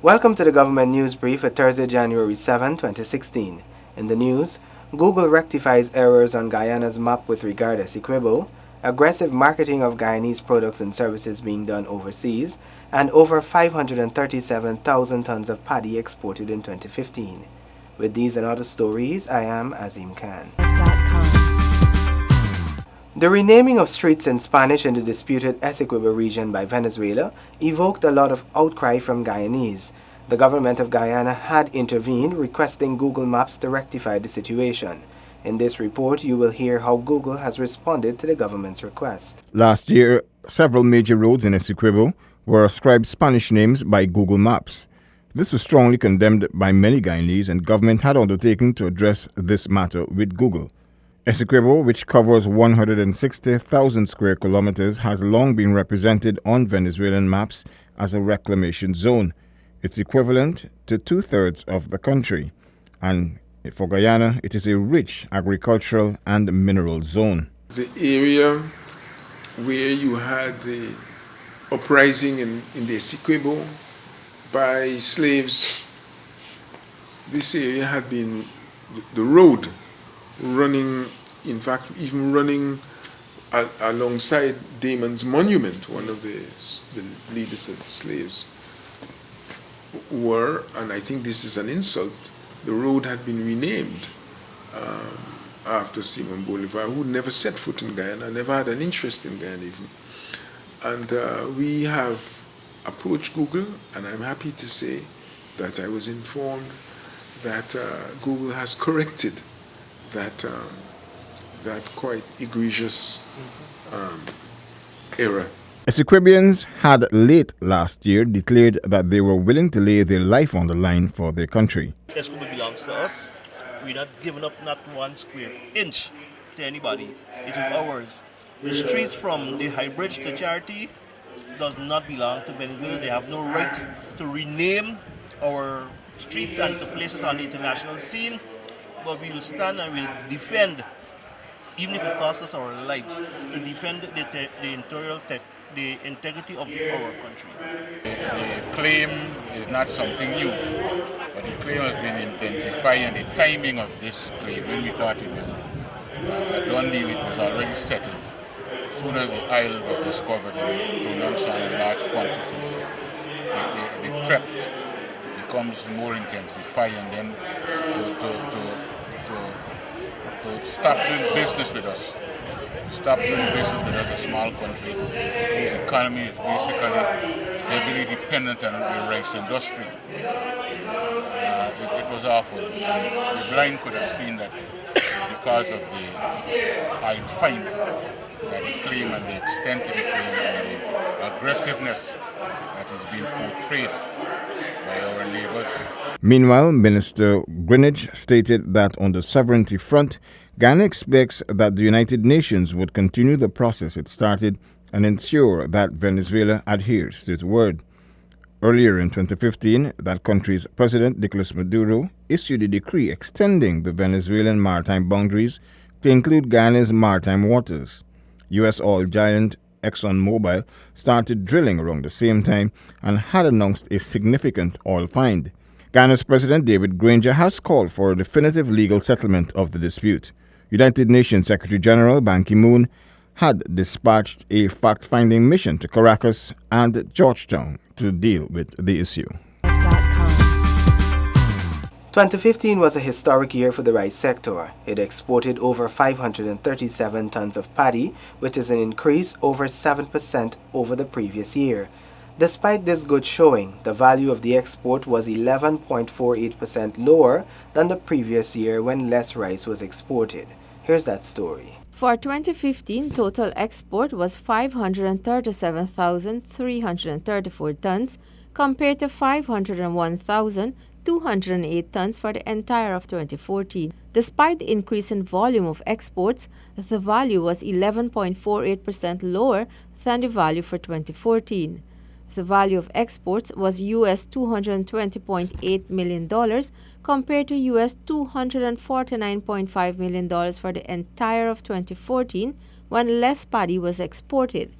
Welcome to the Government News Brief for Thursday, January 7, 2016. In the news, Google rectifies errors on Guyana's map with regard to Essequibo, aggressive marketing of Guyanese products and services being done overseas, and over 537,000 tons of paddy exported in 2015. With these and other stories, I am Azim Khan. The renaming of streets in Spanish in the disputed Essequibo region by Venezuela evoked a lot of outcry from Guyanese. The government of Guyana had intervened, requesting Google Maps to rectify the situation. In this report, you will hear how Google has responded to the government's request. Last year, several major roads in Essequibo were ascribed Spanish names by Google Maps. This was strongly condemned by many Guyanese, and government had undertaken to address this matter with Google. Essequibo, which covers 160,000 square kilometers, has long been represented on Venezuelan maps as a reclamation zone. It's equivalent to two-thirds of the country, and for Guyana, it is a rich agricultural and mineral zone. The area where you had the uprising in the Essequibo by slaves, this area had been the road running, in fact, even running alongside Damon's monument, one of the leaders of the slaves were, and I think this is an insult, the road had been renamed after Simon Bolivar, who never set foot in Guyana, never had an interest in Guyana even. And we have approached Google, and I'm happy to say that I was informed that Google has corrected that quite egregious error. Essequibians had late last year declared that they were willing to lay their life on the line for their country. Essequibo belongs to us. We're not giving up not 1 square inch to anybody. It is ours. The streets from the High Bridge to Charity does not belong to Venezuela. They have no right to rename our streets and to place it on the international scene. But we will stand and we'll defend, even if it costs us our lives, to defend the integrity of our country. The claim is not something new, but the claim has been intensified, and the timing of this claim, when we thought it was a done deal, it was already settled. As soon as the oil was discovered in pronounced in large quantities, the threat becomes more intensified, and then to stop doing business with us. Stop doing business with us, a small country whose economy is basically heavily dependent on the rice industry. It was awful. And the blind could have seen that because of the oil find, that the claim and the extent of the claim and the aggressiveness that is being portrayed by our neighbors. Meanwhile, Minister Greenidge stated that on the sovereignty front, Ghana expects that the United Nations would continue the process it started and ensure that Venezuela adheres to its word. Earlier in 2015, that country's President Nicolas Maduro issued a decree extending the Venezuelan maritime boundaries to include Guyana's maritime waters. U.S. oil giant ExxonMobil started drilling around the same time and had announced a significant oil find. Ghana's President David Granger has called for a definitive legal settlement of the dispute. United Nations Secretary General Ban Ki-moon had dispatched a fact-finding mission to Caracas and Georgetown to deal with the issue. 2015 was a historic year for the rice sector. It exported over 537 tons of paddy, which is an increase over 7% over the previous year. Despite this good showing, the value of the export was 11.48% lower than the previous year when less rice was exported. Here's that story. For 2015, total export was 537,334 tons compared to 501,208 tons for the entire of 2014. Despite the increase in volume of exports, the value was 11.48% lower than the value for 2014. The value of exports was US $220.8 million compared to US $249.5 million for the entire of 2014 when less paddy was exported.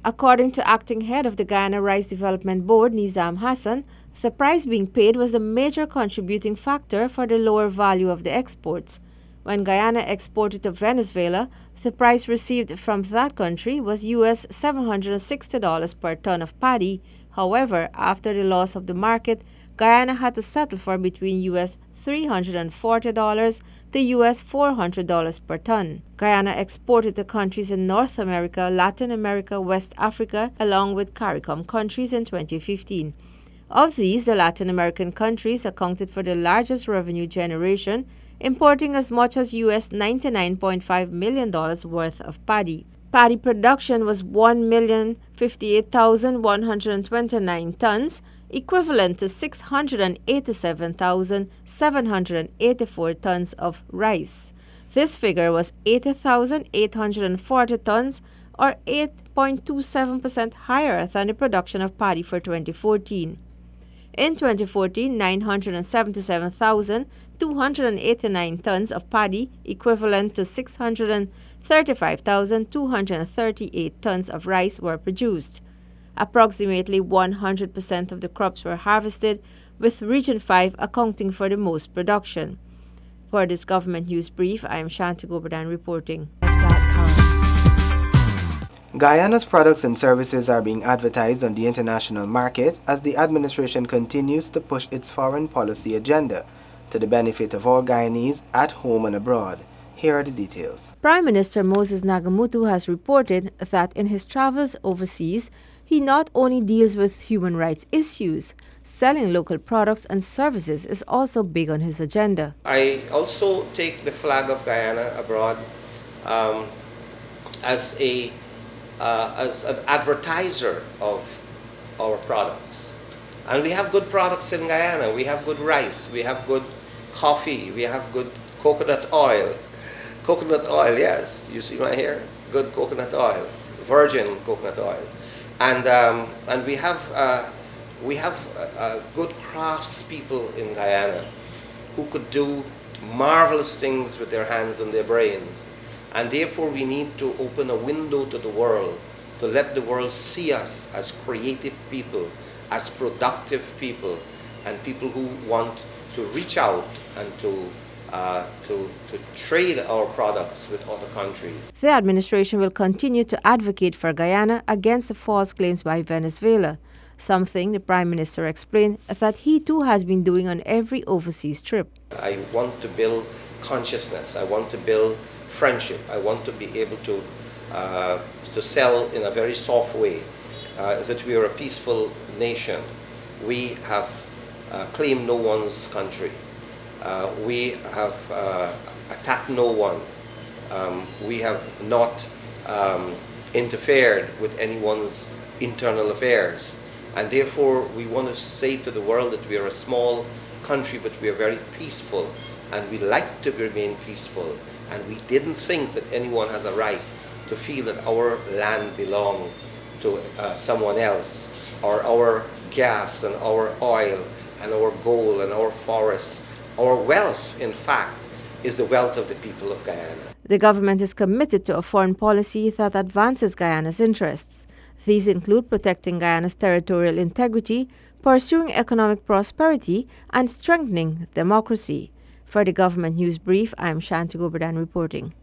According to acting head of the Guyana Rice Development Board, Nizam Hassan, the price being paid was a major contributing factor for the lower value of the exports. When Guyana exported to Venezuela, the price received from that country was US $760 per ton of paddy. However, after the loss of the market, Guyana had to settle for between US $340 to US $400 per ton. Guyana exported to countries in North America, Latin America, West Africa, along with CARICOM countries in 2015. Of these, the Latin American countries accounted for the largest revenue generation, importing as much as US $99.5 million worth of paddy. Paddy production was 1,058,129 tons, equivalent to 687,784 tons of rice. This figure was 80,840 tons, or 8.27% higher than the production of paddy for 2014. In 2014, 977,289 tons of paddy, equivalent to 635,238 tons of rice, were produced. Approximately 100% of the crops were harvested, with Region 5 accounting for the most production. For this government news brief, I am Shanti Goberdan reporting. Guyana's products and services are being advertised on the international market as the administration continues to push its foreign policy agenda to the benefit of all Guyanese at home and abroad. Here are the details. Prime Minister Moses Nagamutu has reported that in his travels overseas, he not only deals with human rights issues, selling local products and services is also big on his agenda. I also take the flag of Guyana abroad as an advertiser of our products. And we have good products in Guyana. We have good rice, we have good coffee, we have good coconut oil. Coconut oil, yes, you see my hair? Good coconut oil, virgin coconut oil. And we have good craftspeople in Guyana who could do marvelous things with their hands and their brains. And therefore we need to open a window to the world, to let the world see us as creative people, as productive people, and people who want to reach out and to trade our products with other countries. The administration will continue to advocate for Guyana against the false claims by Venezuela, something the Prime Minister explained that he too has been doing on every overseas trip. I want to build consciousness. I want to build friendship. I want to be able to sell in a very soft way, that we are a peaceful nation. We have claimed no one's country. We have attacked no one. We have not interfered with anyone's internal affairs. And therefore, we want to say to the world that we are a small country, but we are very peaceful. And we like to remain peaceful. And we didn't think that anyone has a right to feel that our land belongs to someone else, or our gas and our oil and our gold and our forests. Our wealth, in fact, is the wealth of the people of Guyana. The government is committed to a foreign policy that advances Guyana's interests. These include protecting Guyana's territorial integrity, pursuing economic prosperity, and strengthening democracy. For the government news brief, I am Shanti Goberdan reporting.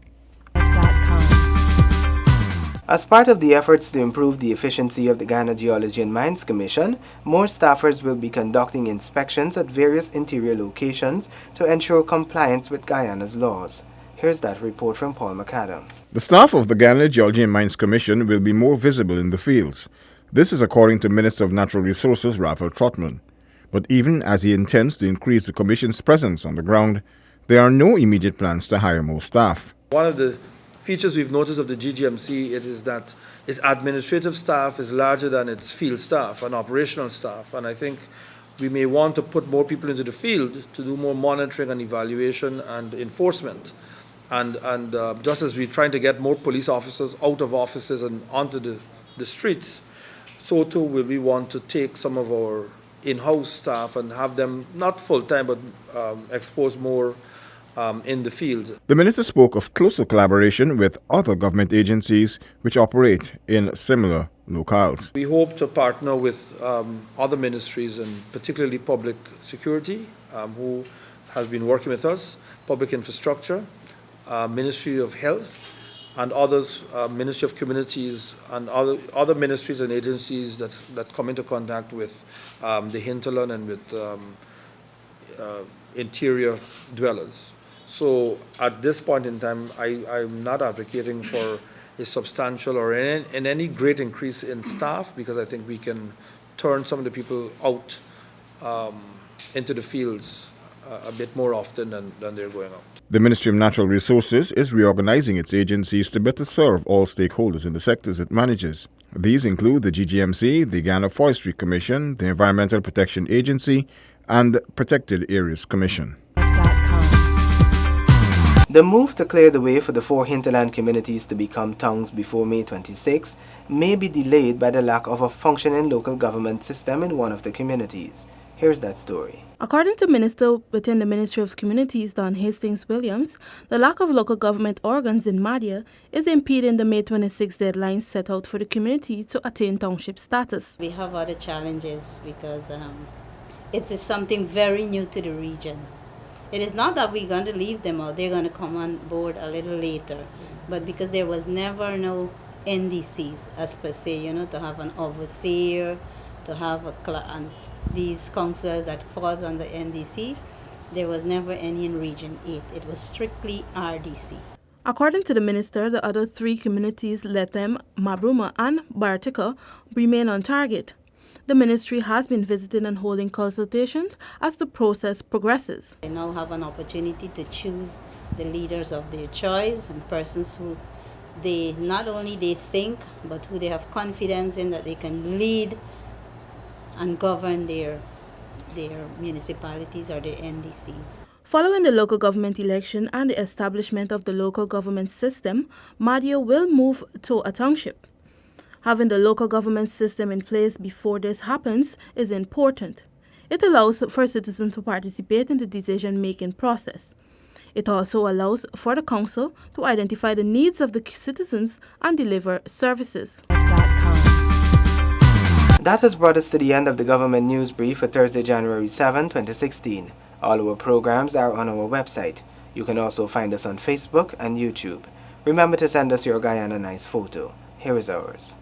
As part of the efforts to improve the efficiency of the Guyana Geology and Mines Commission, more staffers will be conducting inspections at various interior locations to ensure compliance with Guyana's laws. Here's that report from Paul McAdam. The staff of the Guyana Geology and Mines Commission will be more visible in the fields. This is according to Minister of Natural Resources Raphael Trotman. But even as he intends to increase the Commission's presence on the ground, there are no immediate plans to hire more staff. One of the features we've noticed of the GGMC is that its administrative staff is larger than its field staff and operational staff. And I think we may want to put more people into the field to do more monitoring and evaluation and enforcement. And just as we're trying to get more police officers out of offices and onto the streets, so too will we want to take some of our in-house staff and have them not full-time but exposed more in the field. The minister spoke of closer collaboration with other government agencies which operate in similar locales. We hope to partner with other ministries, and particularly public security, who has been working with us, public infrastructure, Ministry of Health, and others, Ministry of Communities, and other ministries and agencies that come into contact with the hinterland and with interior dwellers. So at this point in time, I'm not advocating for a substantial or in any great increase in staff, because I think we can turn some of the people out into the fields a bit more often than they're going out. The Ministry of Natural Resources is reorganizing its agencies to better serve all stakeholders in the sectors it manages. These include the GGMC, the Ghana Forestry Commission, the Environmental Protection Agency, and the Protected Areas Commission. The move to clear the way for the 4 hinterland communities to become towns before May 26 may be delayed by the lack of a functioning local government system in one of the communities. Here's that story. According to Minister within the Ministry of Communities, Don Hastings-Williams, the lack of local government organs in Madhya is impeding the May 26 deadline set out for the community to attain township status. We have other challenges because it is something very new to the region. It is not that we're going to leave them out, they're going to come on board a little later, but because there was never no NDCs as per se, to have an overseer, to have these councillors that falls under NDC, there was never any in Region 8. It was strictly RDC. According to the minister, the other 3 communities, Lethem, Mabruma and Bartika, remain on target. The ministry has been visiting and holding consultations as the process progresses. They now have an opportunity to choose the leaders of their choice and persons who they not only they think, but who they have confidence in that they can lead and govern their municipalities or their NDCs. Following the local government election and the establishment of the local government system, Madhya will move to a township. Having the local government system in place before this happens is important. It allows for citizens to participate in the decision-making process. It also allows for the council to identify the needs of the citizens and deliver services. That has brought us to the end of the government news brief for Thursday, January 7, 2016. All our programs are on our website. You can also find us on Facebook and YouTube. Remember to send us your Guyana Nice photo. Here is ours.